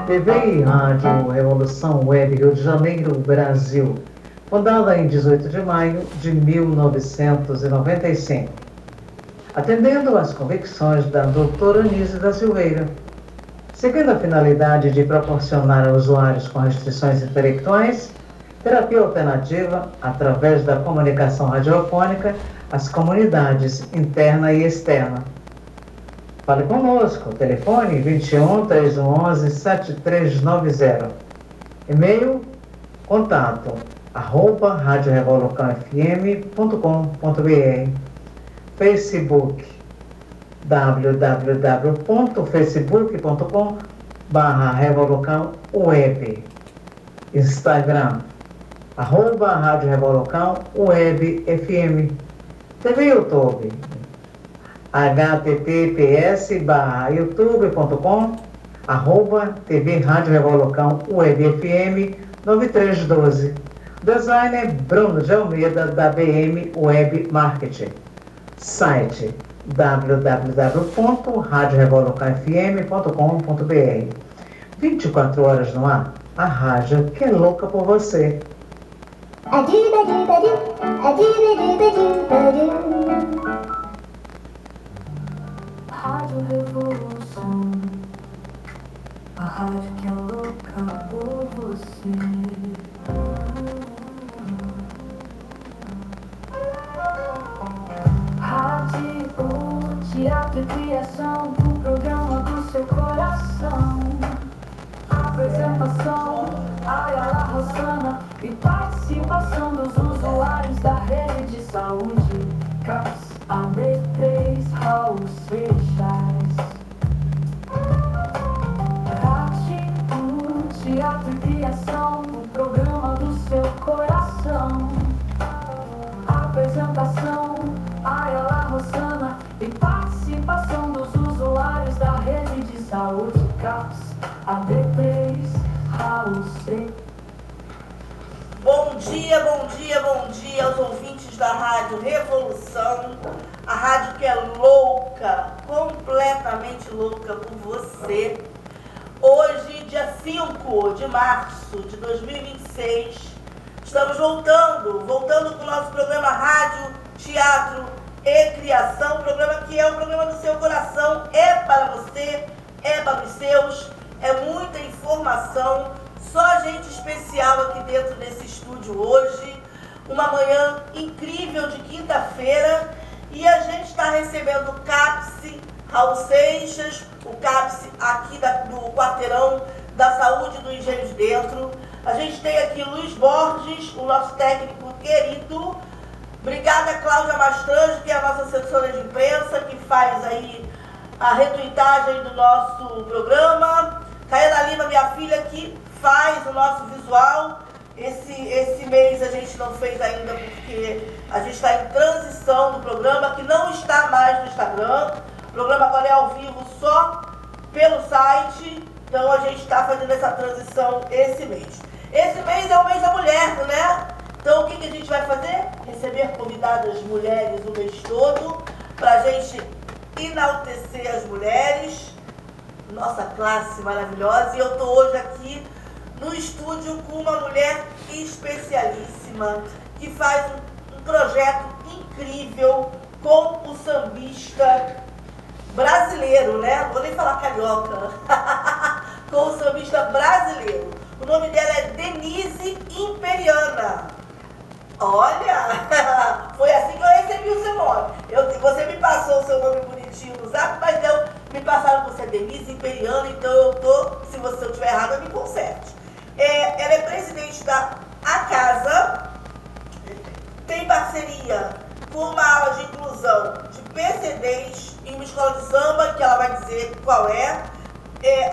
TV e Rádio Revolução Web Rio de Janeiro, Brasil, fundada em 18 de maio de 1995, atendendo às convicções da doutora Anísia da Silveira, seguindo a finalidade de proporcionar a usuários com restrições intelectuais terapia alternativa através da comunicação radiofônica às comunidades interna e externa. Fale conosco, telefone 21-311 7390. E-mail, contato, @radiorevolucãofm.com.br. Facebook, www.facebook.com/revolucãoweb. Instagram, @Rádio Revolucão Web FM. TV YouTube, https:/youtube.com/TV Rádio Revolucão Web FM 9312. Designer Bruno de Almeida, da BM Web Marketing. Site www.radiorevolucãofm.com.br. 24 horas no ar, a rádio que é louca por você. Rádio Revolução, a rádio que é louca por você. Rádio, teatro e criação, o programa do seu coração. Apresentação, Ayala Rossana e participação dos usuários da rede de saúde. CAPS, AB3, Raul Seixas. Rádio, teatro e criação, o programa do seu coração. Apresentação, Ayala Rossana e participação dos usuários da rede de saúde. CAPS, AB3, Raul Seixas. Bom dia, bom dia, bom dia aos ouvintes da Rádio Revolução, a rádio que é louca, completamente louca por você. Hoje, dia 5 de março de 2026, estamos voltando com o nosso programa Rádio, Teatro e Criação, programa que é o programa do seu coração, é para você, é para os seus, é muita informação. Só gente especial aqui dentro desse estúdio hoje, uma manhã incrível de quinta-feira, e a gente está recebendo o CAPS, Raul Seixas, o CAPS aqui do quarteirão da saúde do Engenho de Dentro. A gente tem aqui Luiz Borges, o nosso técnico querido. Obrigada, Cláudia Mastranjo, que é a nossa assessora de imprensa, que faz aí a retuitagem do nosso programa. Caena Lima, minha filha, que faz o nosso visual. Esse mês a gente não fez ainda porque a gente está em transição do programa, que não está mais no Instagram. O programa agora é ao vivo só pelo site, então a gente está fazendo essa transição esse mês. Esse mês é o mês da mulher, né? Então o que a gente vai fazer? Receber convidadas mulheres o mês todo, para a gente enaltecer as mulheres, nossa classe maravilhosa. E eu estou hoje aqui no estúdio com uma mulher especialíssima, que faz um projeto incrível com o sambista brasileiro, né? Não vou nem falar carioca, com o sambista brasileiro. O nome dela é Denise Imperiana. Olha, foi assim que eu recebi o seu nome. Você me passou o seu nome bonitinho no zap, mas me passaram que você é Denise Imperiana, então se eu estiver errado, me conserte. Ela é presidente da A Casa, tem parceria com uma aula de inclusão de PCDs em uma escola de samba, que ela vai dizer qual é.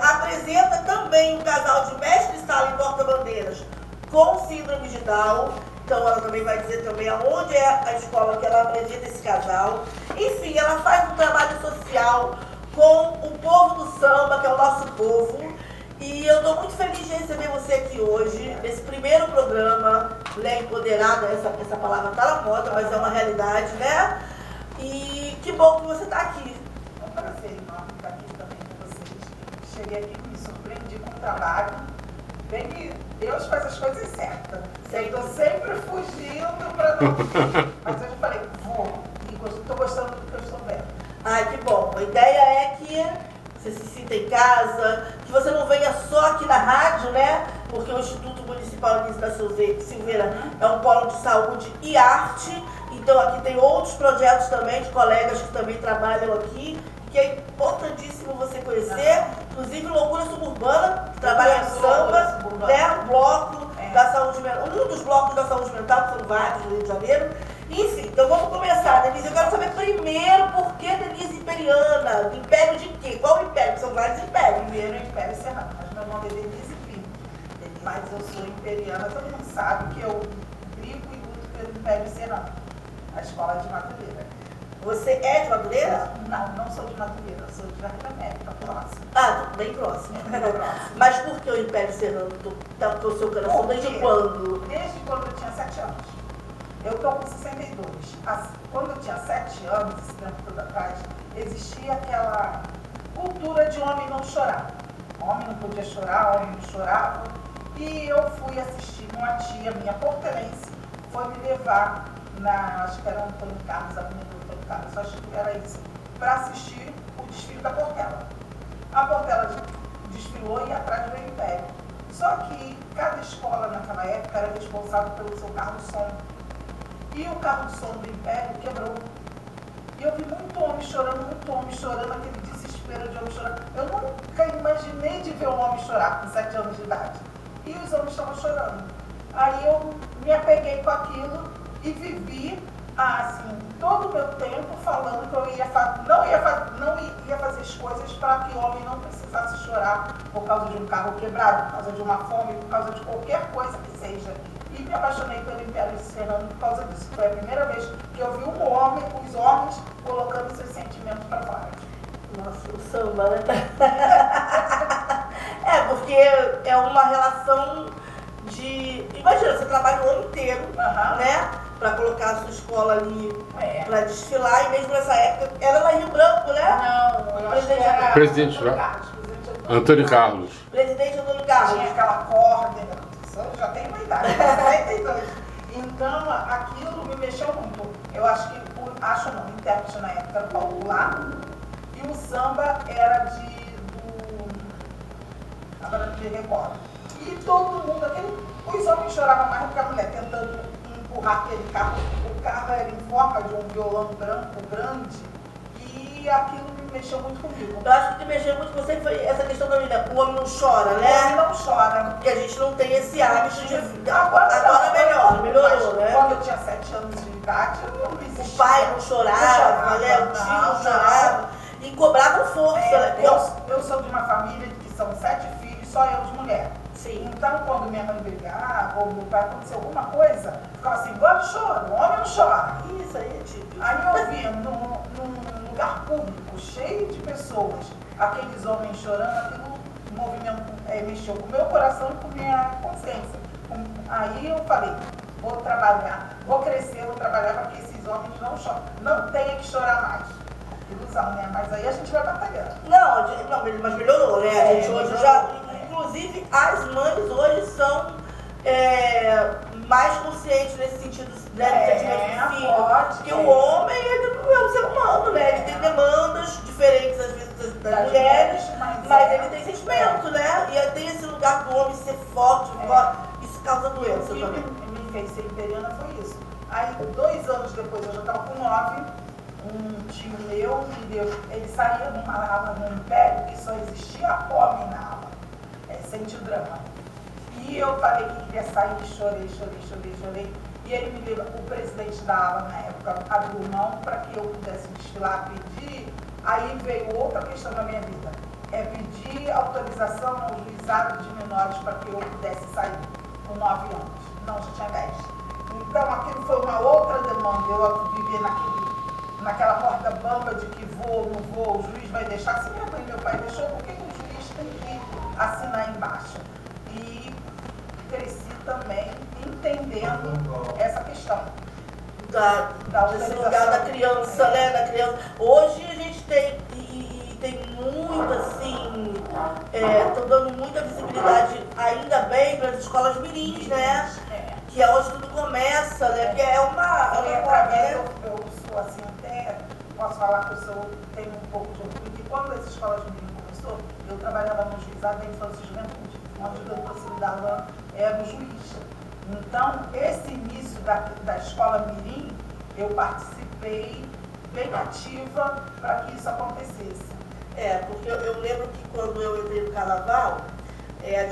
Apresenta também um casal de mestre-sala e porta-bandeiras com síndrome de Down. Então ela também vai dizer também aonde é a escola que ela apresenta esse casal. Enfim, ela faz um trabalho social com o povo do samba, que é o nosso povo. E eu estou muito feliz de receber você aqui hoje, nesse primeiro programa, Mulher Empoderada, essa palavra está na moda, mas é uma realidade, né? E que bom que você está aqui. É um prazer enorme estar aqui também com vocês. Cheguei aqui, me surpreendi com o trabalho. Bem que Deus faz as coisas certas. Eu estou sempre fugindo para não... Mas eu já falei, vou. E estou gostando do que eu estou vendo. Ai, que bom. A ideia é que você se sinta em casa, que você não venha só aqui na rádio, né? Porque o Instituto Municipal Anísio da Silveira é um polo de saúde e arte. Então aqui tem outros projetos também de colegas que também trabalham aqui, que é importantíssimo você conhecer. Inclusive Loucura Suburbana, que trabalha no samba, né? Um bloco da saúde mental, um dos blocos da saúde mental, que são vários no Rio de Janeiro. Enfim, então vamos começar, Denise. Eu quero saber primeiro por que Denise Imperiana. Império de quê? Qual império? São vários impérios. Primeiro Império Serrano, mas meu nome é Denise Pinto. Mas eu sou imperiana, todo mundo sabe que eu brigo e luto pelo Império Serrano, a escola de Madureira. Você é de Madureira? Não sou de Madureira, sou de Jardim América, próximo. Ah, bem próximo. Mas por que o Império Serrano está com o seu coração? Desde quando? Desde quando eu tinha 7 anos. Eu estou com 62. Quando eu tinha 7 anos, esse tempo todo atrás, existia aquela cultura de homem não chorar. Homem não podia chorar, homem não chorava. E eu fui assistir uma tia minha portelense, foi me levar acho que era Antônio Carlos, a Avenida Antônio Carlos, acho que era isso, para assistir o desfile da Portela. A Portela desfilou e atrás veio o Império. Só que cada escola naquela época era responsável pelo seu carro de som. E o carro de som do Império quebrou. E eu vi muito homem chorando, aquele desespero de homem chorando. Eu nunca imaginei de ver um homem chorar com 7 anos de idade. E os homens estavam chorando. Aí eu me apeguei com aquilo e vivi, assim, todo o meu tempo falando que eu não ia fazer as coisas para que o homem não precisasse chorar por causa de um carro quebrado, por causa de uma fome, por causa de qualquer coisa que seja. E me apaixonei pelo Império Serrano por causa disso. Foi a primeira vez que eu vi os homens colocando seus sentimentos para fora. Nossa, o samba, né? É, porque é uma relação de... Imagina, você trabalha o ano inteiro, né? Para colocar a sua escola ali para desfilar, e mesmo nessa época, era lá em Rio Branco, né? Não, eu acho que era Presidente Antônio Carlos. Presidente Antônio Carlos. Tinha aquela corda, eu já tenho uma idade, 72. Então, aquilo me mexeu muito. Eu acho que, o intérprete na época era o Paulo Goulart, e o samba era agora não me recordo. E todo mundo, os homens choravam mais do que a mulher, tentando empurrar aquele carro. O carro era em forma de um violão branco grande, e aquilo me mexeu muito comigo. Eu acho que o que mexeu muito com você foi essa questão da menina. O homem não chora, né? O homem não chora. Porque a gente não tem esse hábito de... Agora melhorou, né? Quando eu tinha 7 anos de idade, eu não existia. O pai não chorava, né? O tio não chorava. E cobravam força, né? Eu sou de uma família que são 7 filhos, só eu de mulher. Sim. Então, quando minha mãe brigava, ou meu pai aconteceu alguma coisa, ficava assim, igual choro, o homem não chora. Isso aí é típico. Aí eu via num lugar público, cheio de pessoas, aqueles homens chorando, aquilo movimento mexeu com o meu coração e com minha consciência. Aí eu falei, vou trabalhar, vou crescer, vou trabalhar para que esses homens não chorem. Não tenha que chorar mais. Ilusão, né? Mas aí a gente vai batalhando. Não, mas melhorou, né? A gente hoje melhorou. já... Inclusive, as mães hoje são mais conscientes nesse sentido, né? Do sentimento do filho. Porque o homem, ele não é um ser humano, né? Ele tem demandas diferentes, às vezes, das mulheres, mas ele tem sentimento, né? E tem esse lugar do homem ser forte, isso causa doença O que também. me fez ser imperiana foi isso. Aí, 2 anos depois, eu já estava com 9, um tio meu me deu, ele saía numa aula no Império que só existia homem na aula. Sente o drama. E eu falei que queria sair, chorei. E ele me levou, o presidente da aula na época abriu mão para que eu pudesse desfilar, pedir. Aí veio outra questão da minha vida. Pedir autorização ao juizado de menores para que eu pudesse sair com 9 anos. Não, já tinha 10. Então aquilo foi uma outra demanda, eu viver naquela corda bamba de que vou, não vou, o juiz vai deixar, se minha mãe e meu pai deixou, por que o juiz tem que assinar embaixo? E cresci também entendendo essa questão. Desse lugar da criança, né? Da criança. Hoje a gente tem, e tem muito assim, estão dando muita visibilidade, ainda bem, para as escolas mirins, né? Que é onde tudo começa, né? Que é uma. Eu sou assim, até posso falar que eu tenho um pouco de orgulho, que quando as escolas mirins começou, eu trabalhava no juizado da infância e juventude, onde o doutor Ciridalã era o juiz. Então, esse início da escola mirim, eu participei bem ativa para que isso acontecesse. Porque eu lembro que quando eu entrei no carnaval,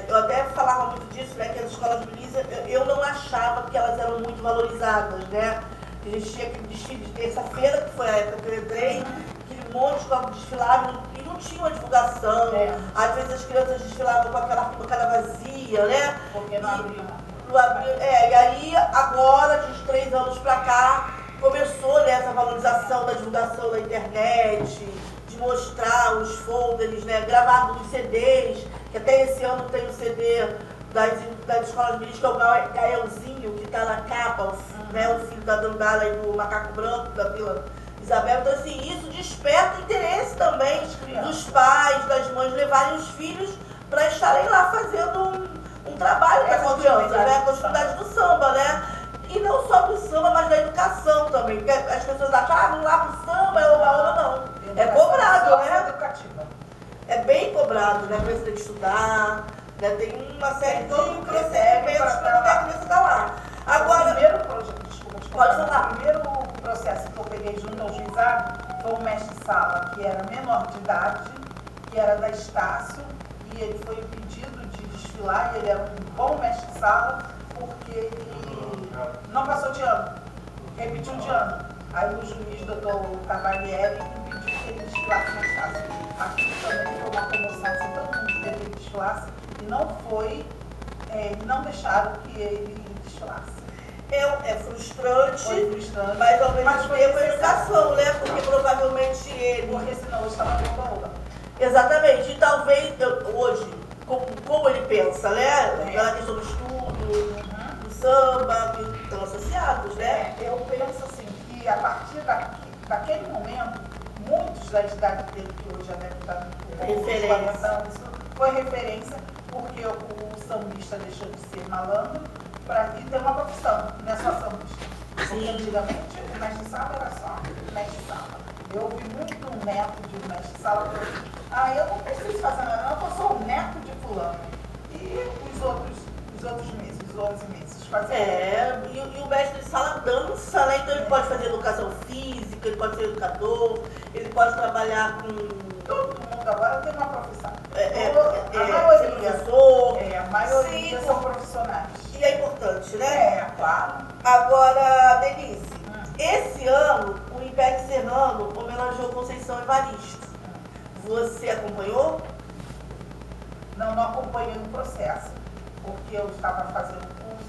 eu até falava muito disso, né, que as escolas mirins, eu não achava que elas eram muito valorizadas, né? A gente tinha aquele desfile de terça-feira, que foi a época que eu entrei, aquele monte de escola desfilavam e não tinha uma divulgação. Às vezes as crianças desfilavam com aquela vazia, né? Porque não abriam. E aí, agora, de uns 3 anos pra cá, começou, né, essa valorização da divulgação da internet, de mostrar os folders, né, gravados nos CDs, que até esse ano tem o CD das escolas mirins, que é o Gaelzinho, que está na capa, né, o filho da Dandara e do Macaco Branco, da Vila Isabel. Então, assim, isso desperta interesse também dos pais, das mães, levarem os filhos para estarem lá fazendo um trabalho com as crianças, né? A continuidade do samba, né? E não só do samba, mas da educação também. Porque as pessoas acham, vamos lá pro samba, é oba-oba, não. É cobrado, né? Educativa. É bem cobrado, né? Você tem que estudar, né? Tem uma série de procedimentos para a criança estar lá. Agora, o primeiro processo que eu peguei junto ao juizado foi um mestre-sala, que era menor de idade, que era da Estácio, e ele foi pedido de desfilar, e ele era um bom mestre-sala, porque ele não passou de ano, repetiu de ano. Aí o juiz, doutor Cavalieri, pediu que ele desfilasse na Estácio. Aquilo também foi uma comoção, assim, todo mundo queria que ele desfilasse, e não foi, não deixaram que ele desfilasse. É frustrante, Foi frustrante, mas ao mesmo tempo é educação, né? Porque Sim. provavelmente ele... Porque senão hoje estava com a Exatamente, e talvez hoje, como ele pensa, né? Na questão do estudo, do samba, que estão associados, né? Eu penso assim, que a partir daquele momento, muitos da idade dele, que hoje já deve estar referência. Isso foi referência, porque o sambista deixou de ser malandro e ter uma profissão, não é só sambista. Porque antigamente o mestre-sala era só mestre-sala. Eu ouvi muito um neto de um mestre-sala que eu eu não preciso fazer nada, não, eu sou o neto de fulano. E os outros meses, os 11 meses, fazer. E o mestre de sala dança, né? Então ele pode fazer educação física, ele pode ser educador, ele pode trabalhar com... Todo mundo agora tem uma profissão. A maioria Sim, são profissionais. E é importante, né? Claro. Agora, Denise, esse ano o Império Serrano homenageou Conceição Evaristo. Você acompanhou? Não acompanhei o processo, porque eu estava fazendo curso,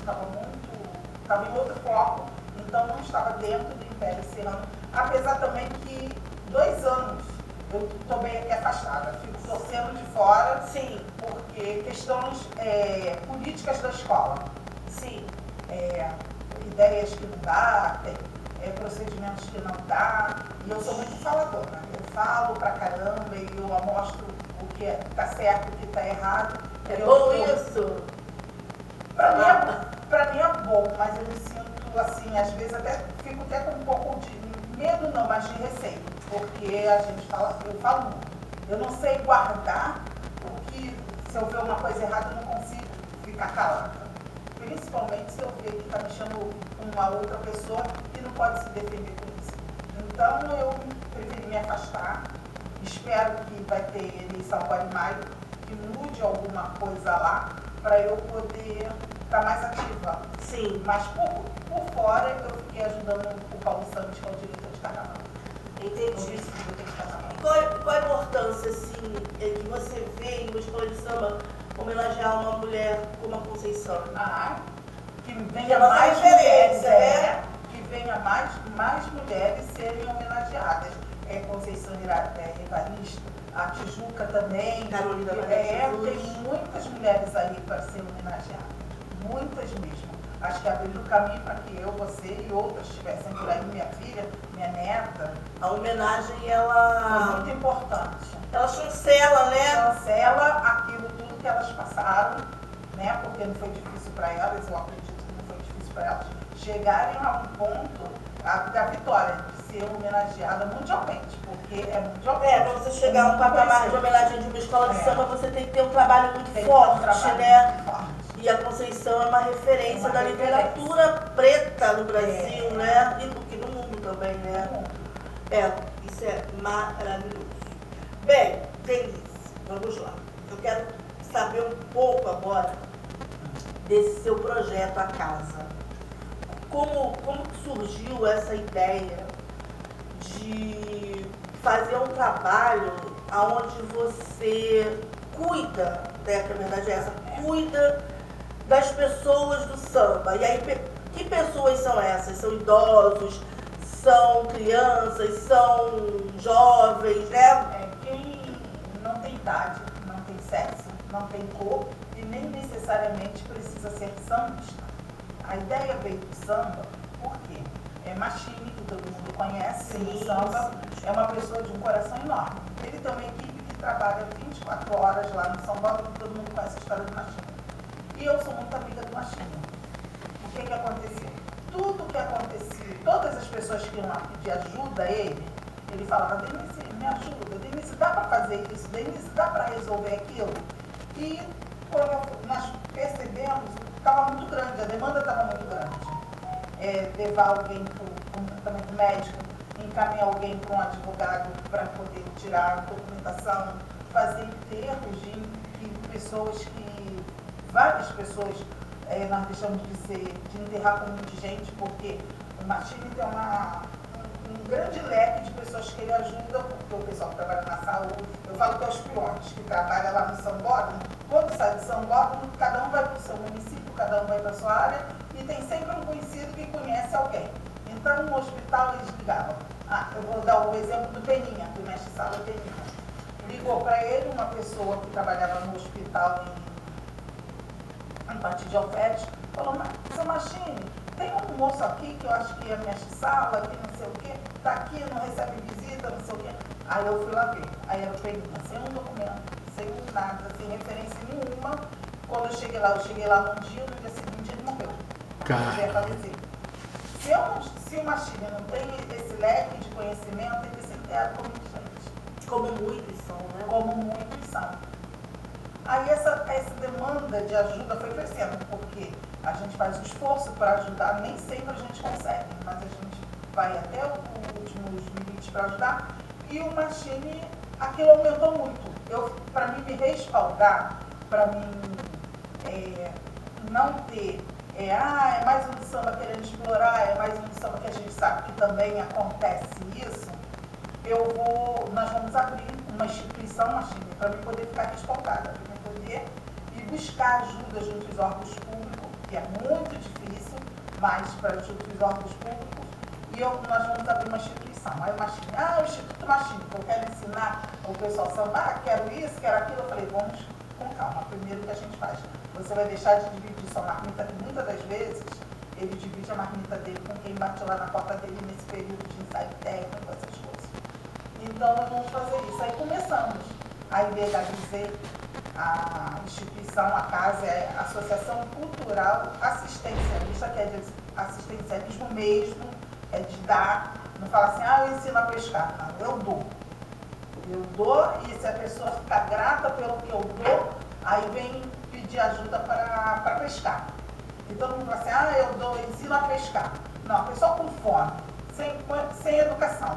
estava em outro foco, então não estava dentro do Império Serrano, apesar também que 2 anos eu estou bem aqui afastada, fico torcendo de fora, Sim. porque questões políticas da escola. Sim. Ideias que não dá, procedimentos que não dá, e eu sou muito faladora. Eu falo pra caramba e eu mostro o que está certo, o que está errado. Bom isso? Pra mim é bom, mas eu me sinto assim, às vezes fico até com um pouco de medo, não, mas de receio, porque eu falo muito. Eu não sei guardar, porque se eu ver uma coisa errada eu não consigo ficar calada. Principalmente se eu ver que está mexendo com uma outra pessoa que não pode se defender com isso. Então eu preferi me afastar. Espero que vai ter eleição agora em maio, que mude alguma coisa lá, para eu poder estar mais ativa. Sim. Mas por fora eu fiquei ajudando o Paulo Santos, que é o diretor de carnaval. Entendi. E qual a importância, assim, que você vê em uma escola de samba homenagear uma mulher como a Conceição? que Que venha é nossa mais referência, mulheres, né? que venha mais mulheres serem homenageadas. Conceição Evaristo, a Tijuca também. Carolina Tem Jesus. muitas mulheres aí para serem homenageadas. Muitas mesmo. Acho que abriu o caminho para que eu, você e outras estivessem por aí, minha filha, minha neta. A homenagem, Foi ela muito importante. chancela, né? Chancela aquilo tudo que elas passaram, né? Porque não foi difícil para elas, eu acredito que não foi difícil para elas chegarem a um ponto da vitória, de ser homenageada mundialmente, porque é mundialmente. Para você chegar a um patamar de homenagem de uma escola de samba, você tem que ter um trabalho muito Tem forte, um trabalho né? muito forte. E a Conceição é uma referência Uma da referência. literatura preta no Brasil, né? E no mundo também, né? Isso é maravilhoso. Bem, Denise, vamos lá. Eu quero saber um pouco agora desse seu projeto A Casa. Como que surgiu essa ideia de fazer um trabalho onde você cuida, né, que a verdade é essa, cuida das pessoas do samba? E aí, que pessoas são essas? São idosos? São crianças? São jovens, né? Quem não tem idade, não tem sexo, não tem cor e nem necessariamente precisa ser sambista. A ideia veio do samba porque Machini, que todo mundo conhece, no samba, é uma pessoa de um coração enorme. Ele tem uma equipe que trabalha 24 horas lá no São Paulo, todo mundo conhece a história do Machini. E eu sou muito amiga do Machini. O que aconteceu? Tudo que acontecia, todas as pessoas que iam lá pedir ajuda a ele falava, Denise, me ajuda, Denise, dá para fazer isso, Denise, dá para resolver aquilo? E quando nós percebemos, estava muito grande, a demanda estava muito grande. Levar alguém para um tratamento médico, encaminhar alguém para um advogado para poder tirar a documentação, fazer enterros de pessoas que, várias pessoas, nós deixamos de enterrar com muita gente, porque o Machini tem um grande leque de pessoas que ele ajuda, porque o pessoal que trabalha na saúde, eu falo que é os peões, que trabalham lá no Sambódromo, quando sai do Sambódromo, cada um vai para o seu município, cada um vai para a sua área, e tem sempre um conhecido que conhece alguém. Então, no hospital, eles ligavam. Eu vou dar o exemplo do Peninha, do mestre Sala Peninha. Ligou para ele uma pessoa que trabalhava no hospital em Partir de Alferes, falou, mas seu Machini, tem um moço aqui que eu acho que é mestre Sala, que não sei o quê, está aqui, não recebe visita, não sei o quê. Aí eu fui lá ver. Aí era o Peninha, sem um documento, sem nada, sem referência nenhuma. Quando eu cheguei lá num dia, no dia seguinte ele morreu. Ele ia falecer. Se o Machini não tem esse leque de conhecimento, ele tem que ter como gente. Como muitos são, né? Como muitos são. Aí essa demanda de ajuda foi crescendo, porque a gente faz um esforço para ajudar, nem sempre a gente consegue, mas a gente vai até os últimos limites para ajudar. E o Machini, aquilo aumentou muito. Para mim me respaldar, para mim não ter, é mais um samba querendo explorar, é mais um samba que a gente sabe que também acontece isso, nós vamos abrir uma instituição, Machini, para mim poder ficar respaldada, para mim poder ir buscar ajuda junto aos órgãos públicos, que é muito difícil, mas para junto aos órgãos públicos, e nós vamos abrir uma instituição. Aí o Machini, o Instituto Machini, que eu quero ensinar o pessoal a sambar, quero isso, quero aquilo. Eu falei, vamos com calma. Primeiro que a gente faz, você vai deixar de dividir sua marmita, que muitas das vezes ele divide a marmita dele com quem bate lá na porta dele nesse período de ensaio técnico, essas coisas. Então nós vamos fazer isso. Aí começamos a legalizar a instituição, a casa, é Associação Cultural Assistencialista, que é de assistencialismo mesmo, é de dar, não fala assim, eu ensino a pescar. Não, eu dou. Eu dou, e se a pessoa ficar grata pelo que eu dou, aí vem pedir ajuda para pescar. E todo mundo fala assim, eu ensino a pescar. Não, a pessoa com fome, sem educação,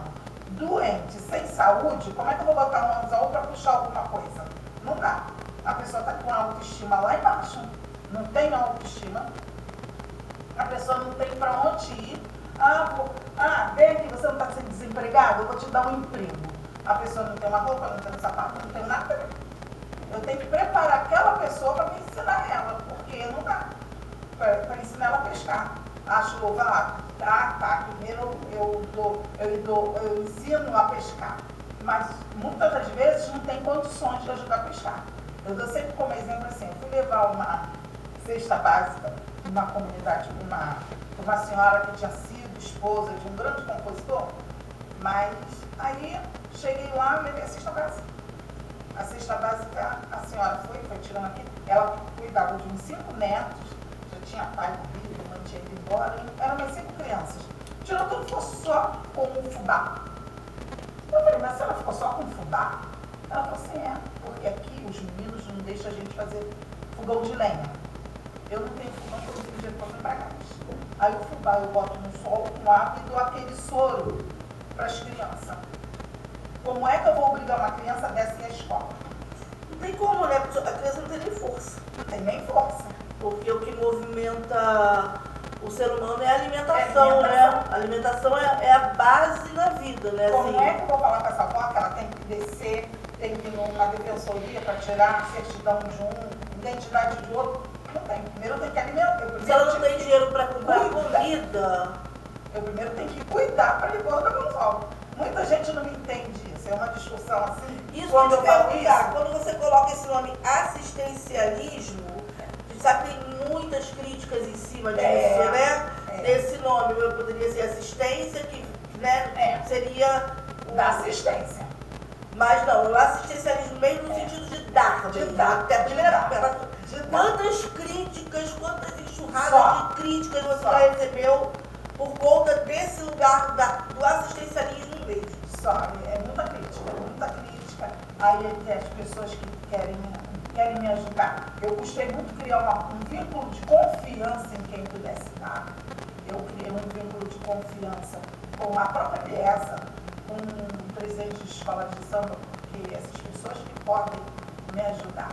doente, sem saúde, como é que eu vou botar um anzol para puxar alguma coisa? Não dá. A pessoa está com a autoestima lá embaixo, não tem autoestima, a pessoa não tem para onde ir. Vem aqui, você não está sendo desempregado, eu vou te dar um emprego. A pessoa não tem uma roupa, não tem um sapato, não tem nada. Eu tenho que preparar aquela pessoa para me ensinar ela, porque não dá. Para ensinar ela pescar. Acho louvável? Tá. Primeiro eu ensino a pescar. Mas muitas das vezes não tem condições de ajudar a pescar. Eu dou sempre como exemplo assim, eu fui levar uma cesta básica numa comunidade, uma senhora que tinha sido esposa de um grande compositor, mas aí cheguei lá, levei a cesta básica. A cesta básica, a senhora foi tirando aqui, ela cuidava de uns 5 netos, já tinha pai vivo, mãe tinha ido embora, eram umas 5 crianças. Tirou tudo, ficou só com o fubá. Eu falei, mas a senhora ficou só com o fubá? Ela falou assim, porque aqui os meninos não deixam a gente fazer fogão de lenha. Eu não tenho fogão, eu não tenho dinheiro para comprar gás. Aí o fubá eu boto no sol com água e dou aquele soro para as crianças. Como é que eu vou obrigar uma criança dessa ir à escola? Não tem como, né? Porque a criança não tem nem força. Não tem nem força. Porque o que movimenta o ser humano é a alimentação, né? A alimentação é a base da vida, né? Como assim, é que eu vou falar com essa avó que ela tem que descer, tem que ir numa defensoria para tirar a certidão de um, identidade de outro? Não tem. Primeiro eu tenho que alimentar. se ela não tem dinheiro para comprar comida, eu primeiro tenho que cuidar para depois eu resolvo. Muita gente não me entende isso. É uma discussão assim. isso quando eu falo perguntar, isso, quando você coloca esse nome assistencialismo, a gente sabe que tem muitas críticas em cima disso, né? Desse nome, poderia ser assistência, que né, seria da assistência. Mas não, o assistencialismo mesmo no sentido de dar. De dar. Até a primeira quantas críticas, quantas enxurradas de críticas você já recebeu por conta desse lugar do assistencialismo mesmo? Só, é muita crítica. Aí tem as pessoas que querem me ajudar. Eu gostei muito de criar um vínculo de confiança em quem pudesse dar. Eu criei um vínculo de confiança com a própria Liesa, com o presidente de escola de samba, porque essas pessoas que podem me ajudar.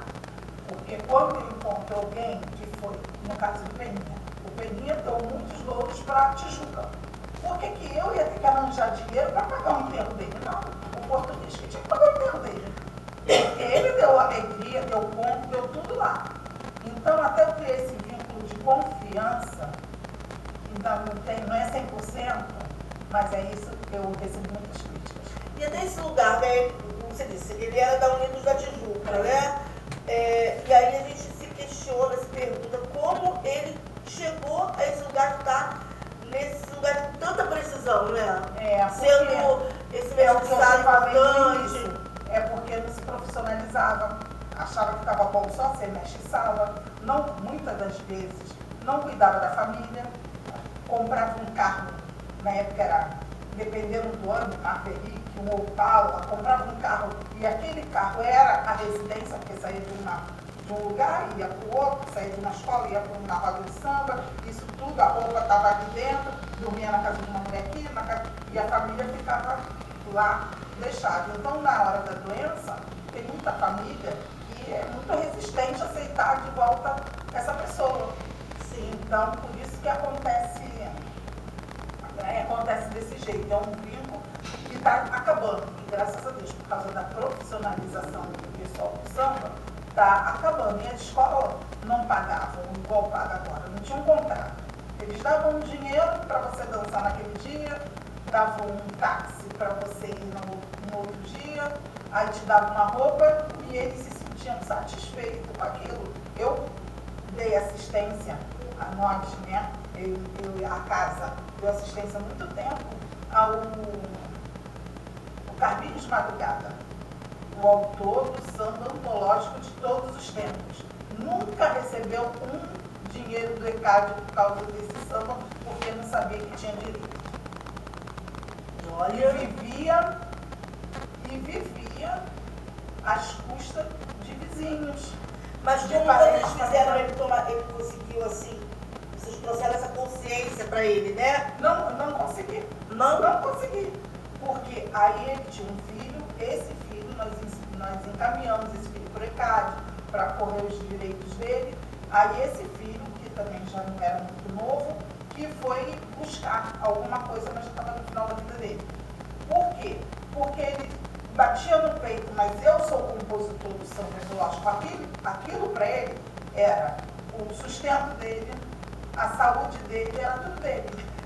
Porque quando eu encontro alguém que foi, no caso do Peninha, o Peninha deu muitos louros para a Tijuca. Por que eu ia ter que arranjar dinheiro para pagar o enterro dele? Não, o português que tinha que pagar o enterro dele. Porque ele deu alegria, deu ponto, deu tudo lá. Então, até eu criar esse vínculo de confiança, então não é 100%, mas é isso que eu recebo muitas críticas. E até esse lugar, né, como você disse, ele era da Unidos da Tijuca, né? E aí a gente se questiona, se pergunta como ele chegou a esse lugar de estar nesse lugar de tanta precisão, né? Sendo esse mestiçado importante. É porque não se profissionalizava, achava que estava bom só ser mestiçava, muitas das vezes não cuidava da família, comprava um carro, na época era, dependendo do ano, um Maverick, um Opala, comprava um carro e aquele carro era a residência, porque saía de um lugar, ia para o outro, saía de uma escola, ia para uma roda de samba, isso tudo, a roupa estava aqui dentro, dormia na casa de uma mulher aqui, e a família ficava lá deixada. Então, na hora da doença, tem muita família que é muito resistente a aceitar de volta essa pessoa. Sim, então, por isso que acontece desse jeito. É um vínculo que está acabando. E graças a Deus, por causa da profissionalização do pessoal do samba, está acabando. E as escolas não pagavam igual paga agora, não tinha um contrato. Eles davam um dinheiro para você dançar naquele dia, davam um táxi para você ir no outro dia, aí te davam uma roupa e eles se sentiam satisfeitos com aquilo. Eu dei assistência a nós, né? Eu e a casa deu assistência há muito tempo ao Carlinhos Madrugada, o autor do samba antológico de todos os tempos. Nunca recebeu um dinheiro do ECAD por causa desse samba, porque não sabia que tinha direito. Olha, vivia às custas de vizinhos. Mas como vocês fizeram ele tomar, ele conseguiu assim, vocês trouxeram essa consciência para ele, né? Não consegui. Não consegui. Porque aí ele tinha um filho, esse filho, nós encaminhamos esse filho para o ECAD, para correr os direitos dele. Aí esse filho, que também já não era muito novo, que foi buscar alguma coisa, mas já estava no final da vida dele. Por quê? Porque ele batia no peito, mas eu sou o compositor do samba antológico. Aquilo para ele era o sustento dele, a saúde dele era tudo dele.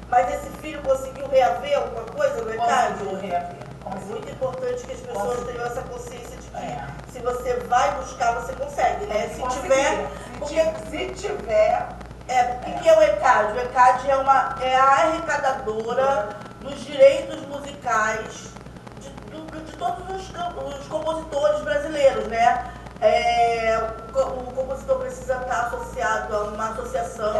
Mas esse filho conseguiu reaver alguma coisa no ECAD? Conseguiu reaver. É muito importante que as pessoas tenham essa consciência de que se você vai buscar, você consegue, né? Se tiver. Se tiver. O que é o ECAD? O ECAD é a arrecadadora dos direitos musicais de todos os compositores brasileiros, né? O compositor precisa estar associado a uma associação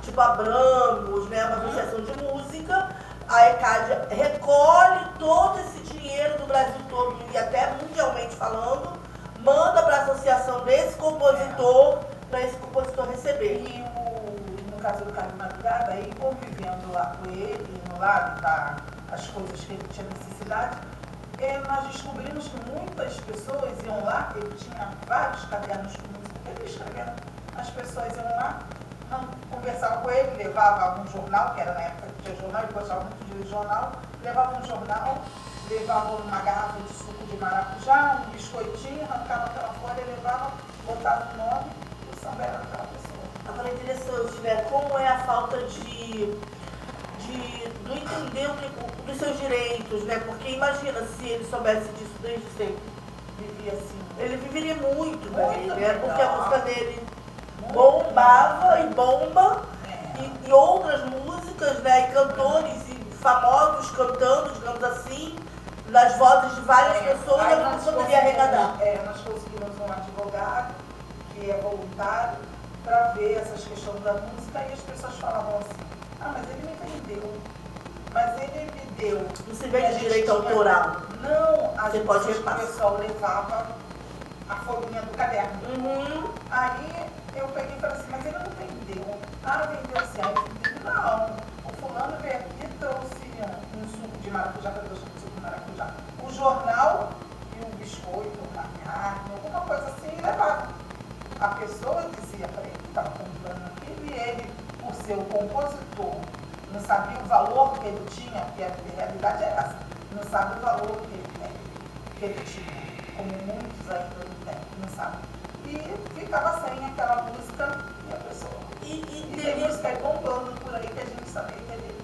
tipo Abramos, né? Uma associação de música. A ECAD recolhe todo esse dinheiro do Brasil todo e até mundialmente falando, manda para a associação desse compositor, para esse compositor receber. E no caso do Carlos Madrugada, aí convivendo lá com ele, no lado das coisas que ele tinha necessidade, nós descobrimos que muitas pessoas iam lá, ele tinha vários cadernos com música, ele escrevendo, as pessoas iam lá, conversavam com ele, levava um jornal, que era na época que tinha jornal, ele gostava muito de ler jornal, levava um jornal, levava uma garrafa de suco de maracujá, um biscoitinho, arrancava aquela folha, levava, botava o nome e o samba era daquela pessoa. Agora é interessante, né? Como é a falta de não entender dos seus direitos, né? Porque imagina se ele soubesse disso desde sempre. Vivia assim. Ele viveria muito bem, né? melhor. Porque a música dele bombava e bomba, e outras músicas, né? E cantores e famosos cantando, digamos assim, nas vozes de várias pessoas, Aí a música poderia arrecadar. Nós conseguimos um advogado, que é voluntário, para ver essas questões da música, e as pessoas falavam assim, mas ele me vendeu, mas ele me deu. Não se vende direito autoral. Não, Você pode o repassar. pessoal levava folhinha do caderno. Aí eu peguei e falei assim, mas ele não vendeu. Vendeu assim. Aí eu disse, não, o fulano veio aqui e trouxe um suco de maracujá, para eu suco de maracujá. O jornal e o biscoito, uma carne, alguma coisa assim, e levava. A pessoa dizia para ele que estava comprando aquilo e ele, por ser o compositor, não sabia o valor que ele tinha, porque a realidade é essa, não sabe o valor que ele tinha, como muitos ainda não tem, não sabe. E ficava sem aquela música e a pessoa. E tem música aí bombando por aí que a gente sabia que é dele.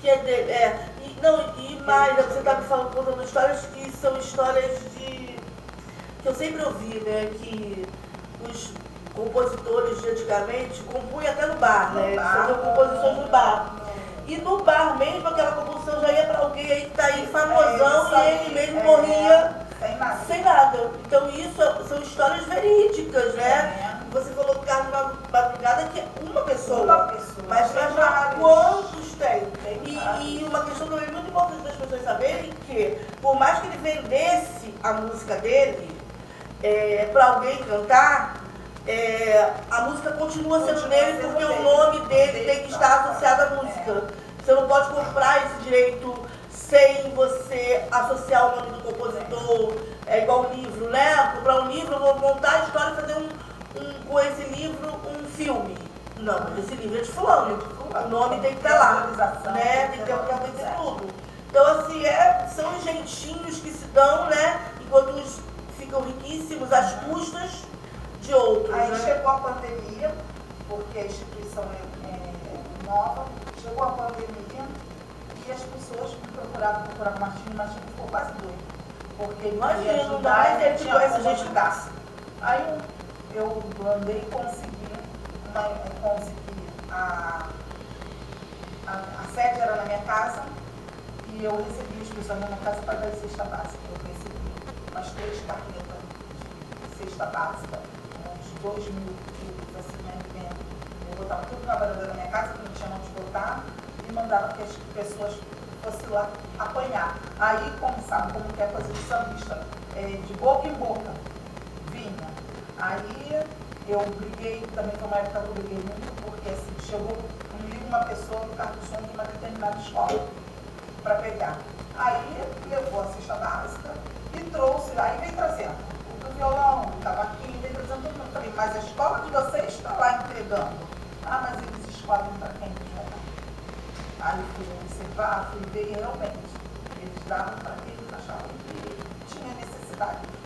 Que é dele, E mais, você está me falando, contando histórias que são histórias que eu sempre ouvi, né? Que os compositores de antigamente compunham até no bar, né? Eles faziam composições no bar. E no bar mesmo, aquela composição já ia para alguém aí que tá aí famosão e ele mesmo morria sem nada. Então isso são histórias verídicas, né? Você falou do Carlos Madrugada, que é uma pessoa. Mas já quantos tem? E uma questão também muito importante das pessoas saberem que, por mais que ele vendesse a música dele para alguém cantar, a música continua sendo dele porque o nome dele tem que estar associado à música. Você não pode comprar esse direito sem você associar o nome do compositor. É igual um livro, né? Comprar um livro, eu vou montar a história e fazer com esse livro um filme. Não, esse livro é de fulano. O nome tem que estar lá, né? Tem que ter tudo. Então, assim, são os jeitinhos que se dão, né? Enquanto uns ficam riquíssimos às custas de outros. Aí né? chegou a pandemia, porque a instituição é nova, chegou a pandemia e as pessoas procuravam Martinho ficou quase doido. Porque ele Imagina, ia não dá mais ajudar, ele tempo tinha com essa como gente. ajudasse. Aí eu andei e consegui a sede era na minha casa e eu recebi as pessoas na minha casa para dar cesta básica. Eu recebi umas 3 carretas de cesta básica, uns 2.000 quilos assim, né? Eu botava tudo na varanda da minha casa, que não tinha onde botar, e mandava que as pessoas fossem lá apanhar. Aí, como sabe, como que é coisa de sambista, de boca em boca, vinha. Aí eu briguei, também foi uma época que eu briguei muito, porque assim, chegou comigo uma pessoa do carro do som de uma determinada escola para pegar. Aí levou a cesta básica e trouxe, aí veio trazendo o do violão, o cavaquinho, veio trazendo todo mundo. Falei, mas a escola de vocês está lá entregando. Mas eles escolhem para quem eles vão dar. Aí fui observar, fui ver realmente. Eles davam para quem eles achavam que tinha necessidade.